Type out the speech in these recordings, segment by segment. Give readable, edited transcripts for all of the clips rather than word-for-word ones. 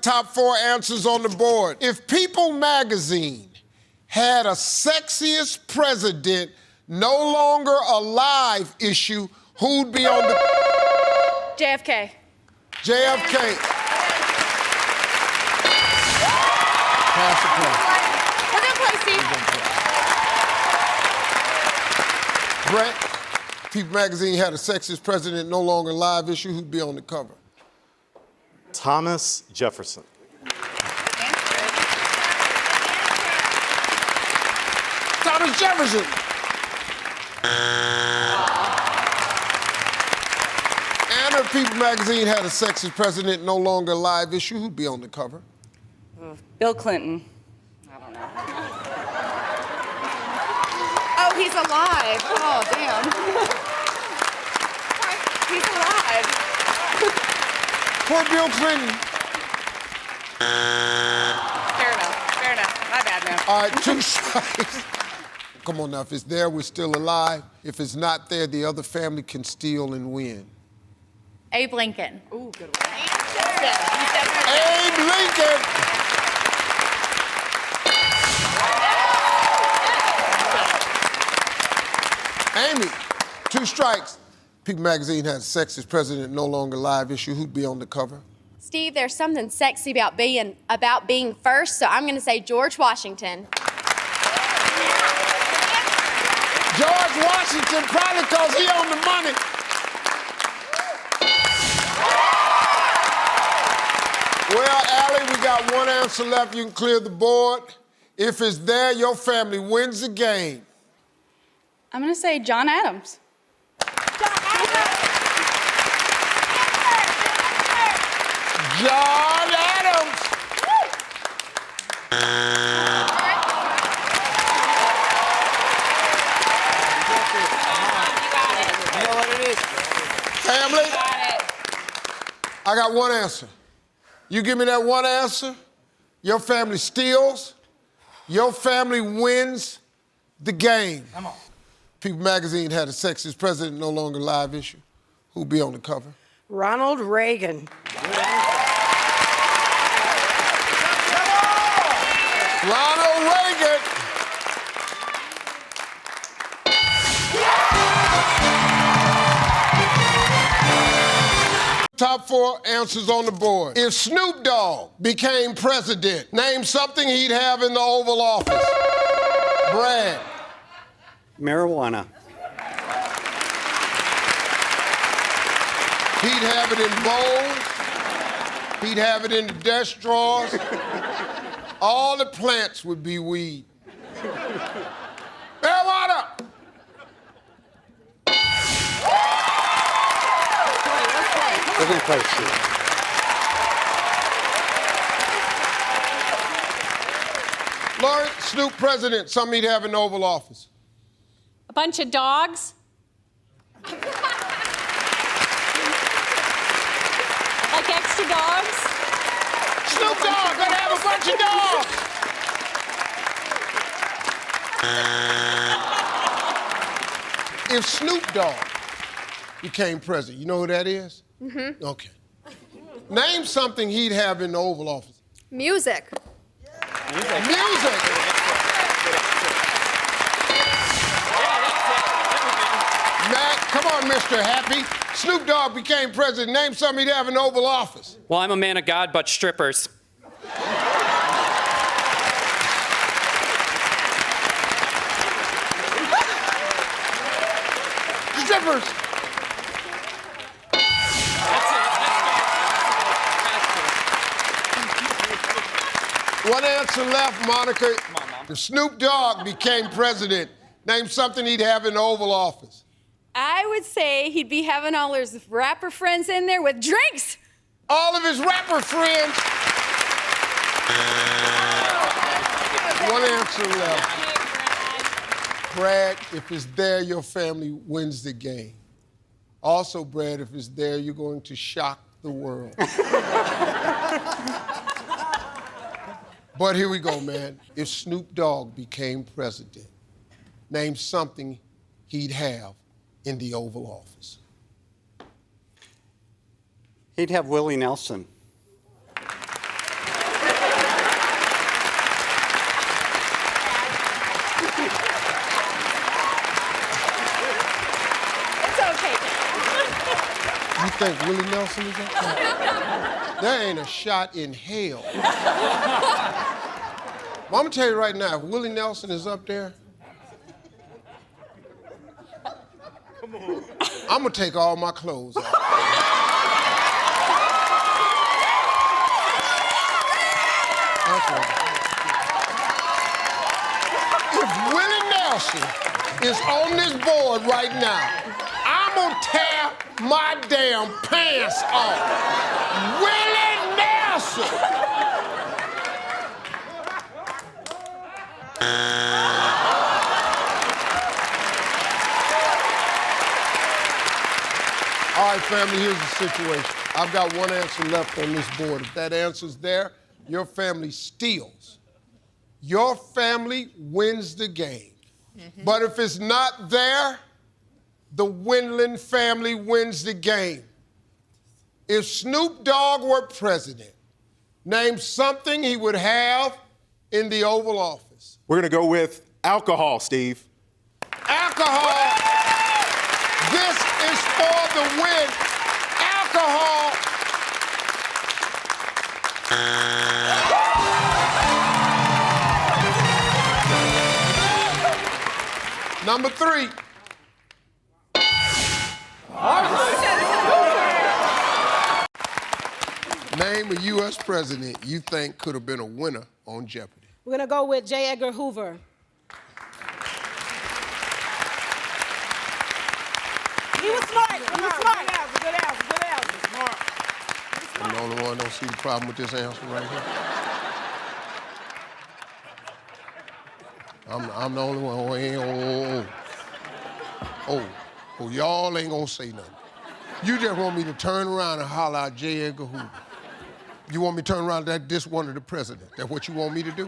Top 4 answers on the board. If People magazine had a sexiest president no longer alive issue, who'd be on the... JFK. JFK. Pass the play. We're gonna play, Steve. Brett, People magazine had a sexiest president no longer alive issue, who'd be on the cover? Thomas Jefferson. Thomas Jefferson. And if People magazine had a sexist president no longer alive issue, who'd be on the cover? Bill Clinton. I don't know. Oh, he's alive. Oh, damn. He's alive. Poor Bill Clinton. Fair enough. Fair enough. My bad, man. All right, 2 strikes. Come on now, if it's there, we're still alive. If it's not there, the other family can steal and win. Abe Lincoln. Ooh, good one. Abe Lincoln. Amy, 2 strikes. People magazine has a sexist president no longer alive issue. Who'd be on the cover? Steve, there's something sexy about being first, so I'm gonna say George Washington. George Washington, probably because he on the money. Well, Allie, we got 1 answer left. You can clear the board. If it's there, your family wins the game. I'm gonna say John Adams. John Adams. You know what it is? Family, I got 1 answer. You give me that 1 answer, your family steals, your family wins the game. Come on. People magazine had a sexist president no longer live issue. Who'd be on the cover? Ronald Reagan. Ronald Reagan. Top 4 answers on the board. If Snoop Dogg became president, name something he'd have in the Oval Office. Brad. Marijuana. He'd have it in bowls. He'd have it in the desk drawers. All the plants would be weed. Marijuana! We're gonna play shit. Lori, Snoop president, something he'd have in the Oval Office. A bunch of dogs. Like extra dogs. Snoop Dogg, gonna have a bunch of dogs. If Snoop Dogg became president, you know who that is? Mm-hmm. Okay. Name something he'd have in the Oval Office. Music. Music. Matt, come on, Mr. Happy. Snoop Dogg became president. Name something he'd have in the Oval Office. Well, I'm a man of God, but strippers. Strippers. One answer left, Monica. Come on, Mom. If Snoop Dogg became president, name something he'd have in the Oval Office. I would say he'd be having all his rapper friends in there with drinks. All of his rapper friends. One answer left. Brad, if it's there, your family wins the game. Also, Brad, if it's there, you're going to shock the world. But here we go, man. If Snoop Dogg became president, name something he'd have in the Oval Office. He'd have Willie Nelson. think Willie Nelson is up there? There ain't a shot in hell. Well, I'm gonna tell you right now, if Willie Nelson is up there, I'm gonna take all my clothes off. That's right. If Willie Nelson is on this board right now, I'm gonna tear my damn pants off. Willie Nelson! All right, family, here's the situation. I've got one answer left on this board. If that answer's there, your family steals. Your family wins the game. But if it's not there, the Wendland family wins the game. If Snoop Dogg were president, name something he would have in the Oval Office. We're gonna go with alcohol, Steve. Alcohol. This is for the win. Alcohol. Number 3. Name a U.S. president you think could have been a winner on Jeopardy. We're gonna go with J. Edgar Hoover. He was smart. He was smart. Good answer. Smart. I'm the only one that don't see the problem with this answer right here. I'm the only one who ain't. Oh, y'all ain't gonna say nothing. You just want me to turn around and holler out J. Edgar Hoover. You want me to turn around and diss one of the presidents? That's what you want me to do?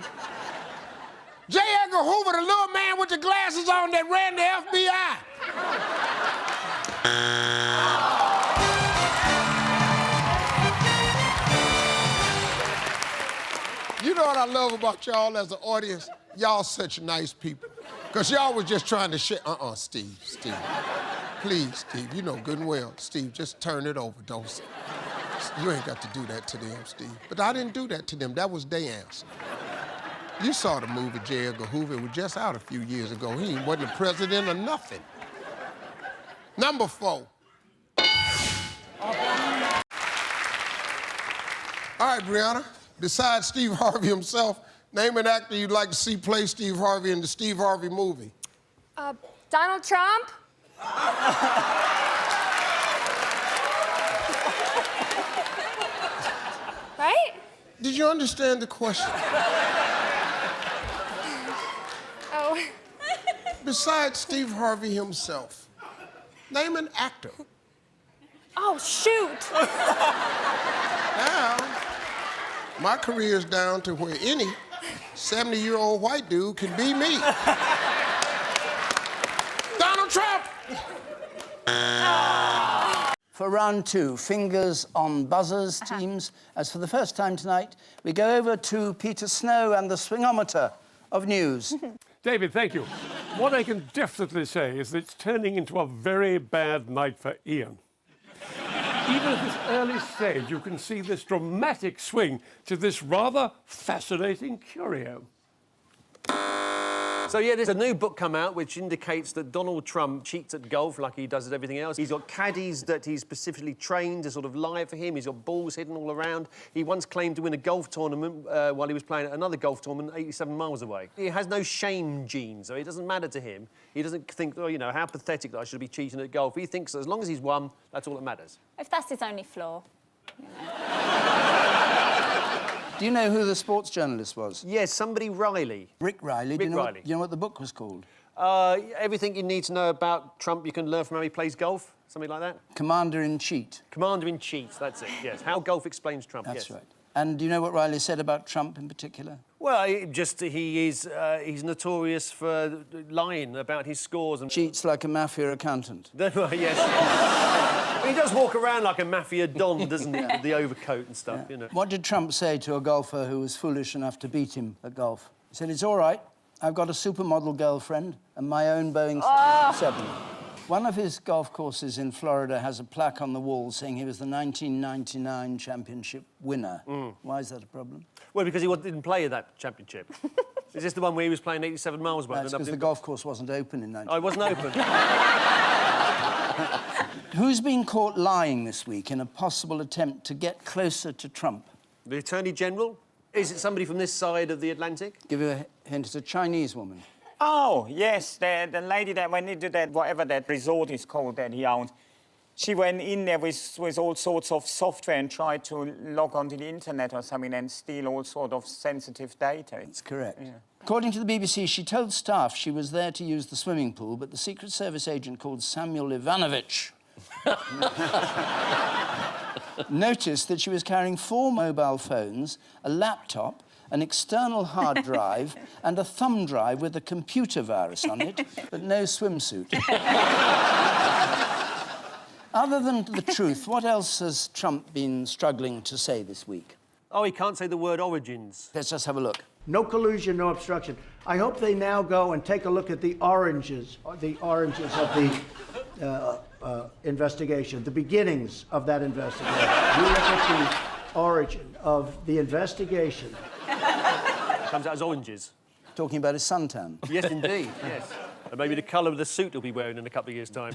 J. Edgar Hoover, the little man with the glasses on that ran the FBI. You know what I love about y'all as an audience? Y'all such nice people. Because y'all was just trying to share. Steve. Please, Steve, you know good and well. Steve, just turn it over. Don't. You ain't got to do that to them, Steve. But I didn't do that to them. That was their answer. You saw the movie J. Edgar Hoover. It was just out a few years ago. He wasn't the president or nothing. Number 4. All right, Brianna. Besides Steve Harvey himself, name an actor you'd like to see play Steve Harvey in the Steve Harvey movie. Donald Trump? Right? Did you understand the question? Oh. Besides Steve Harvey himself, name an actor. Oh, shoot. Now, my career's down to where any 70-year-old white dude can be me. Donald Trump! For round 2, fingers on buzzers, teams. As for the first time tonight, we go over to Peter Snow and the swingometer of news. David, thank you. What I can definitely say is that it's turning into a very bad night for Ian. Even at this early stage, you can see this dramatic swing to this rather fascinating curio. So, yeah, there's a new book come out which indicates that Donald Trump cheats at golf like he does at everything else. He's got caddies that he's specifically trained to sort of lie for him. He's got balls hidden all around. He once claimed to win a golf tournament while he was playing at another golf tournament 87 miles away. He has no shame gene, so it doesn't matter to him. He doesn't think, oh, you know, how pathetic that I should be cheating at golf. He thinks that as long as he's won, that's all that matters. If that's his only flaw. Do you know who the sports journalist was? Yes, somebody Riley. Rick Riley. Rick Riley. Do you know what the book was called? Everything you need to know about Trump you can learn from how he plays golf, something like that. Commander-in-Chief. Commander-in-Chief, that's it, yes. How golf explains Trump, That's yes. right. And do you know what Riley said about Trump in particular? Well, he's notorious for lying about his scores and... Cheats like a mafia accountant. Yes. Well, he does walk around like a mafia don, doesn't he, with the overcoat and stuff, you know. What did Trump say to a golfer who was foolish enough to beat him at golf? He said, it's all right. I've got a supermodel girlfriend and my own Boeing 7. One of his golf courses in Florida has a plaque on the wall saying he was the 1999 championship winner. Why is that a problem? Well, because he didn't play in that championship. Is this the one where he was playing 87 miles by? That's because the golf course wasn't open in 1999. Oh, it wasn't open. Who's been caught lying this week in a possible attempt to get closer to Trump? The Attorney General? Is it somebody from this side of the Atlantic? Give you a hint, it's a Chinese woman. Oh, yes, the lady that went into that, whatever that resort is called that he owned, she went in there with all sorts of software and tried to log onto the internet or something and steal all sort of sensitive data. That's correct. Yeah. According to the BBC, she told staff she was there to use the swimming pool, but the Secret Service agent called Samuel Ivanovich noticed that she was carrying 4 mobile phones, a laptop, an external hard drive and a thumb drive with a computer virus on it, but no swimsuit. Other than the truth, what else has Trump been struggling to say this week? Oh, he can't say the word origins. Let's just have a look. No collusion, no obstruction. I hope they now go and take a look at the oranges of the investigation, the beginnings of that investigation. You look at the origin of the investigation. Comes out as oranges. Talking about his suntan. Yes, indeed, yes. And maybe the colour of the suit he'll be wearing in a couple of years' time.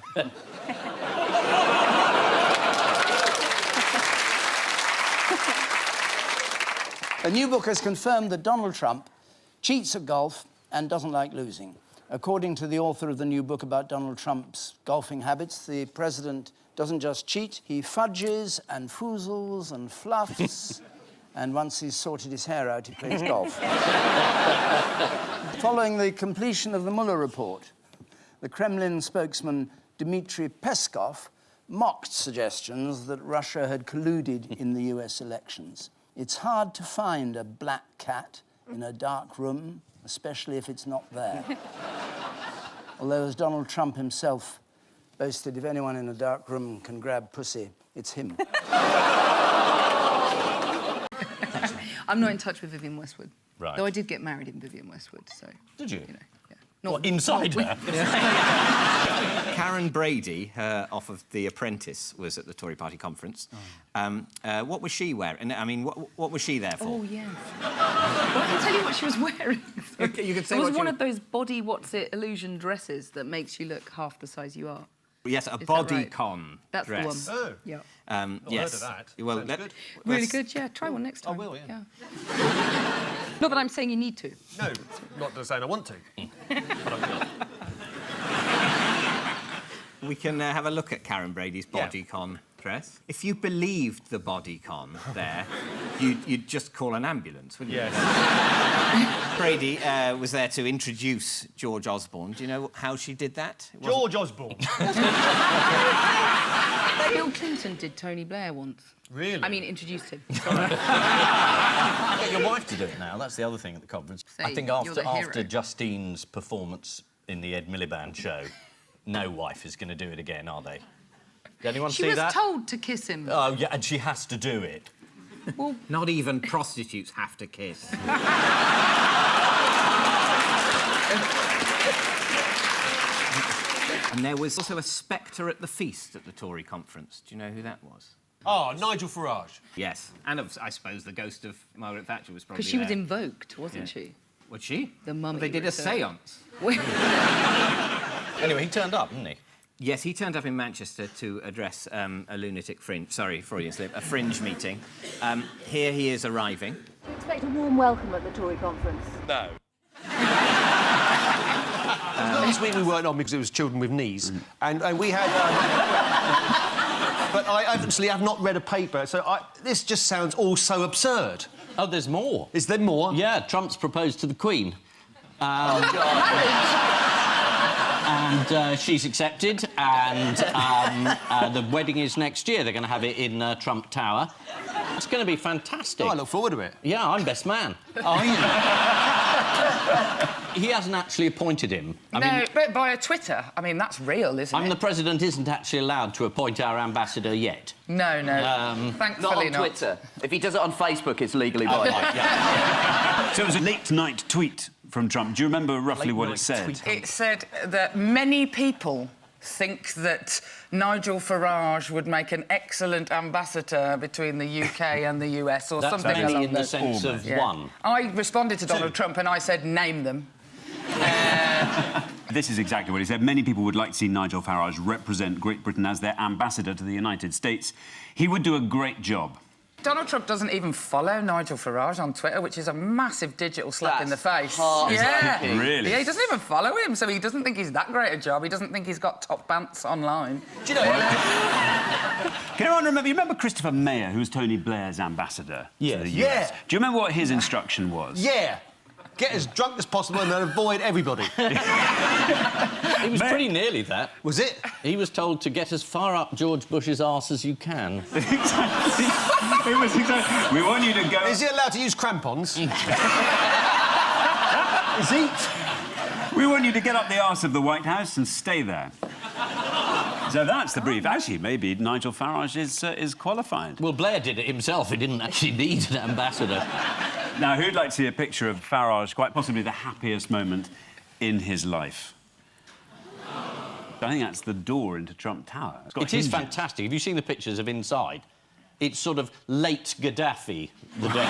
A new book has confirmed that Donald Trump cheats at golf and doesn't like losing. According to the author of the new book about Donald Trump's golfing habits, the president doesn't just cheat, he fudges and foozles and fluffs. And once he's sorted his hair out, he plays golf. Following the completion of the Mueller report, the Kremlin spokesman Dmitry Peskov mocked suggestions that Russia had colluded in the US elections. It's hard to find a black cat in a dark room, especially if it's not there. Although, as Donald Trump himself boasted, if anyone in a dark room can grab pussy, it's him. I'm not in touch with Vivienne Westwood. Right. Though I did get married in Vivienne Westwood, so... Did you? You know, yeah. Not, what, inside her? Karen Brady, off of The Apprentice, was at the Tory party conference. What was she wearing? I mean, what was she there for? Oh, yes. Well, I can tell you what she was wearing. You can say it was what one of those body illusion dresses that makes you look half the size you are. Yes, a Is that bodycon That's dress. the one. Oh. Yeah. Yes. Heard of that. Well, Sounds good. Really good, yeah. Try one next time. I will, yeah. Not that I'm saying you need to. No, not saying I want to. But I will. We can have a look at Karen Brady's bodycon dress. If you believed the bodycon there, you'd just call an ambulance, wouldn't you? Yes. Brady was there to introduce George Osborne. Do you know how she did that? George Osborne. Bill Clinton did Tony Blair once. Really? I mean, introduced him. Get your wife to do it now. That's the other thing at the conference. I think after Justine's performance in the Ed Miliband show, no wife is going to do it again, are they? Did anyone see that? She was told to kiss him. Oh, yeah, and she has to do it. Well, not even prostitutes have to kiss. And there was also a spectre at the feast at the Tory conference. Do you know who that was? Oh, Nigel Farage. Yes, and I suppose the ghost of Margaret Thatcher was probably because she was there. invoked, wasn't she? Was she? The mummy. Well, they did a séance. Anyway, he turned up, didn't he? Yes, he turned up in Manchester to address a lunatic fringe... Sorry, Freudian slip. A fringe meeting. Here he is arriving. Do you expect a warm welcome at the Tory conference? No. This week we weren't on because it was children with knees. And we had... but I obviously have not read a paper, so this just sounds all so absurd. Oh, there's more. Is there more? Yeah, Trump's proposed to the Queen. And she's accepted, and the wedding is next year. They're going to have it in Trump Tower. It's going to be fantastic. Oh, I look forward to it. Yeah, I'm best man. Are you? He hasn't actually appointed him. I mean, but via Twitter. I mean, that's real, isn't it? the president isn't actually allowed to appoint our ambassador yet. No. Thankfully not on Twitter. If he does it on Facebook, it's legally binding. So it was a late-night tweet from Trump. Do you remember roughly what it said? It said that many people think that Nigel Farage would make an excellent ambassador between the UK and the US or something That's along in the those sense of one. I responded to Donald Trump and I said, name them. This is exactly what he said. Many people would like to see Nigel Farage represent Great Britain as their ambassador to the United States. He would do a great job. Donald Trump doesn't even follow Nigel Farage on Twitter, which is a massive digital slap in the face. Yeah. Really? Yeah, he doesn't even follow him, so he doesn't think he's that great a job. He doesn't think he's got top pants online. Do you know Can anyone remember? You remember Christopher Mayer, who was Tony Blair's ambassador to the US? Yeah. Do you remember what his instruction was? Yeah. Get as drunk as possible and then avoid everybody. It was pretty nearly that. Was it? He was told to get as far up George Bush's arse as you can. Exactly. It was exactly. We want you to go. Is he allowed to use crampons? Is he? We want you to get up the arse of the White House and stay there. So that's the brief. Actually, maybe Nigel Farage is qualified. Well, Blair did it himself. He didn't actually need an ambassador. Now, who'd like to see a picture of Farage, quite possibly the happiest moment in his life? I think that's the door into Trump Tower. It is fantastic. Have you seen the pictures of inside? It's sort of late Gaddafi, the decor.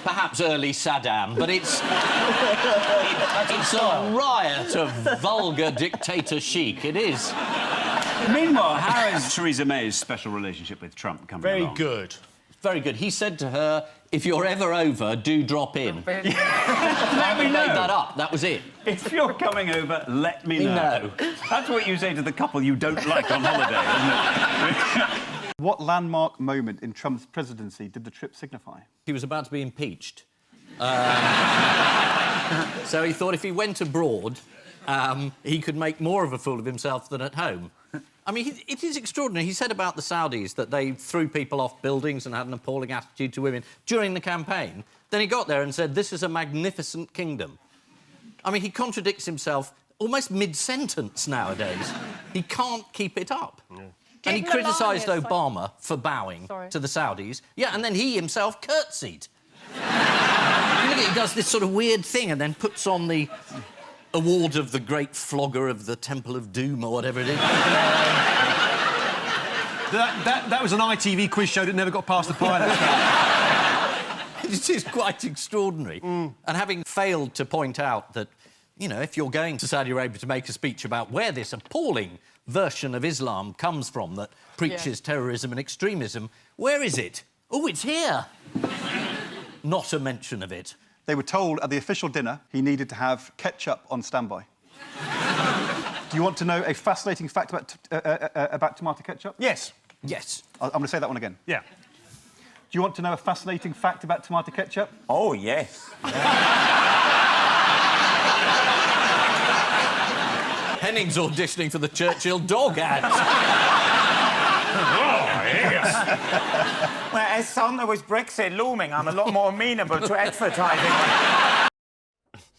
Perhaps early Saddam, but it's a riot of vulgar dictator chic. It is. Meanwhile, how is Theresa May's special relationship with Trump coming along? Very good. Very good. He said to her, if you're ever over, do drop in. Let me know. Made that up. That was it. If you're coming over, let me know. That's what you say to the couple you don't like on holiday, isn't it? What landmark moment in Trump's presidency did the trip signify? He was about to be impeached. So he thought if he went abroad, he could make more of a fool of himself than at home. I mean, it is extraordinary. He said about the Saudis that they threw people off buildings and had an appalling attitude to women during the campaign. Then he got there and said, this is a magnificent kingdom. I mean, he contradicts himself almost mid-sentence nowadays. He can't keep it up. Yeah. And he criticised Obama for bowing to the Saudis. Yeah, and then he himself curtsied. He does this sort of weird thing and then puts on the award of the great flogger of the Temple of Doom or whatever it is. That was an ITV quiz show that never got past the pilot. It is quite extraordinary. And having failed to point out that, you know, if you're going to Saudi Arabia to make a speech about where this appalling version of Islam comes from that preaches terrorism and extremism, where is it? Oh, it's here. Not a mention of it. They were told at the official dinner he needed to have ketchup on standby. Do you want to know a fascinating fact about tomato ketchup? Yes. Yes. I'm going to say that one again. Yeah. Do you want to know a fascinating fact about tomato ketchup? Oh, yes. Henning's auditioning for the Churchill dog ad. Well, as someone with Brexit looming, I'm a lot more amenable to advertising.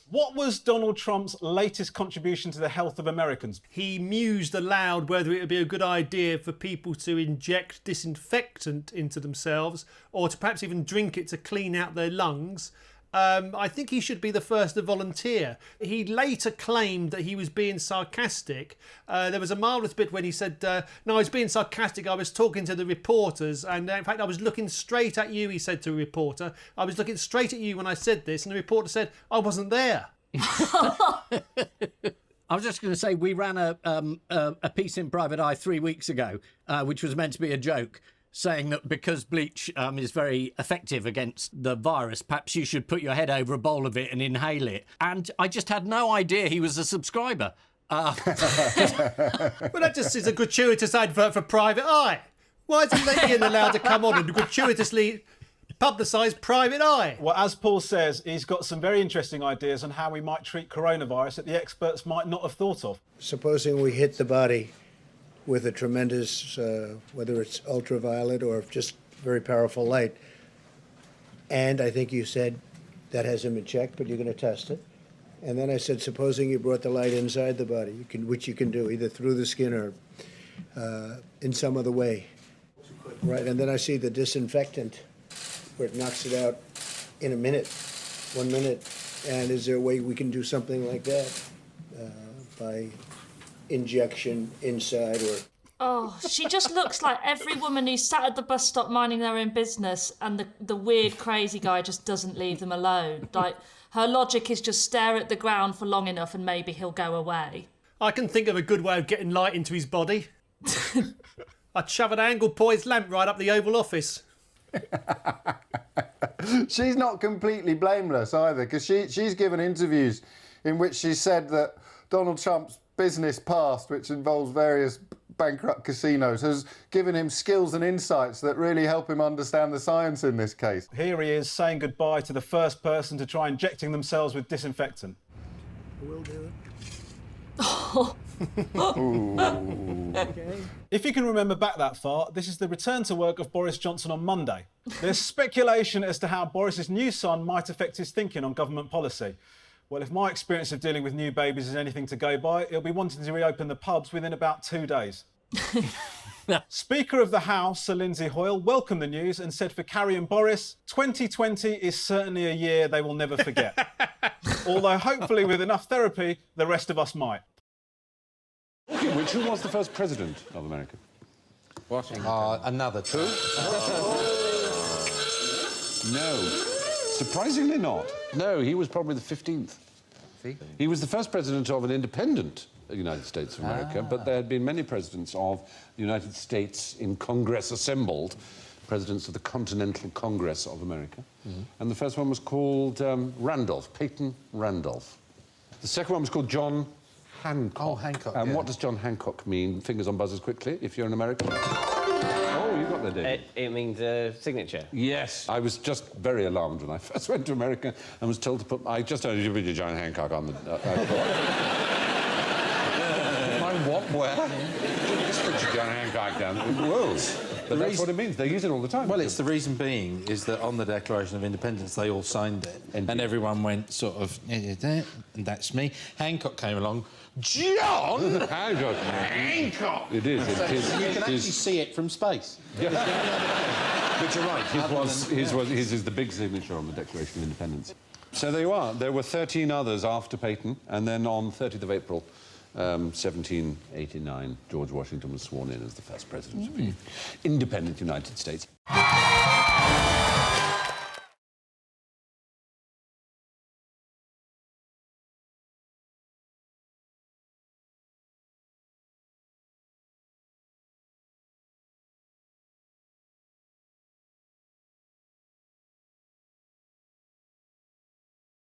What was Donald Trump's latest contribution to the health of Americans? He mused aloud whether it would be a good idea for people to inject disinfectant into themselves or to perhaps even drink it to clean out their lungs. I think he should be the first to volunteer. He later claimed that he was being sarcastic. There was a marvellous bit when he said, no, I was being sarcastic, I was talking to the reporters, and in fact I was looking straight at you, he said to a reporter. I was looking straight at you when I said this, and the reporter said, I wasn't there. I was just going to say, we ran a piece in Private Eye 3 weeks ago, which was meant to be a joke, saying that because bleach is very effective against the virus, perhaps you should put your head over a bowl of it and inhale it. And I just had no idea he was a subscriber. Well, that just is a gratuitous advert for Private Eye. Why isn't Ian allowed to come on and gratuitously publicise Private Eye? Well, as Paul says, he's got some very interesting ideas on how we might treat coronavirus that the experts might not have thought of. Supposing we hit the body with a tremendous, whether it's ultraviolet or just very powerful light. And I think you said that hasn't been checked, but you're going to test it. And then I said, supposing you brought the light inside the body, which you can do either through the skin or in some other way. Right, and then I see the disinfectant where it knocks it out in a minute, 1 minute, And is there a way we can do something like that by injection inside or... Oh, she just looks like every woman who's sat at the bus stop minding their own business and the weird, crazy guy just doesn't leave them alone. Like, her logic is just stare at the ground for long enough and maybe he'll go away. I can think of a good way of getting light into his body. I'd shove an angle-poised lamp right up the Oval Office. She's not completely blameless either, because she's given interviews in which she said that Donald Trump's business past, which involves various bankrupt casinos, has given him skills and insights that really help him understand the science in this case. Here he is saying goodbye to the first person to try injecting themselves with disinfectant. We'll do it. Okay. If you can remember back that far, this is the return to work of Boris Johnson on Monday. There's speculation as to how Boris's new son might affect his thinking on government policy. Well, if my experience of dealing with new babies is anything to go by, he'll be wanting to reopen the pubs within about 2 days. Speaker of the House, Sir Lindsay Hoyle, welcomed the news and said for Carrie and Boris, 2020 is certainly a year they will never forget. Although hopefully with enough therapy, the rest of us might. Who was the first president of America? Washington. Another two. No. Surprisingly not. No, he was probably the 15th. See? He was the first president of an independent United States of America, but there had been many presidents of the United States in Congress assembled, presidents of the Continental Congress of America. And the first one was called Randolph, Peyton Randolph. The second one was called John Hancock. Oh, Hancock, And yeah. what does John Hancock mean? Fingers on buzzers quickly, if you're an American. Oh, you got there, David. It means signature. Yes. I was just very alarmed when I first went to America and was told to put... I just heard you read John Hancock on the... What? Where? Just put your John Hancock down. Whoa. But that's what it means. They use it all the time. Well, it's the reason being is that on the Declaration of Independence they all signed it, and everyone went sort of, and that's me. Hancock came along. John Hancock. Hancock. It is. You can actually see it from space. But you're right. His is the big signature on the Declaration of Independence. So there you are. There were 13 others after Peyton, and then on 30th of April, 1789, George Washington was sworn in as the first president of the independent United States.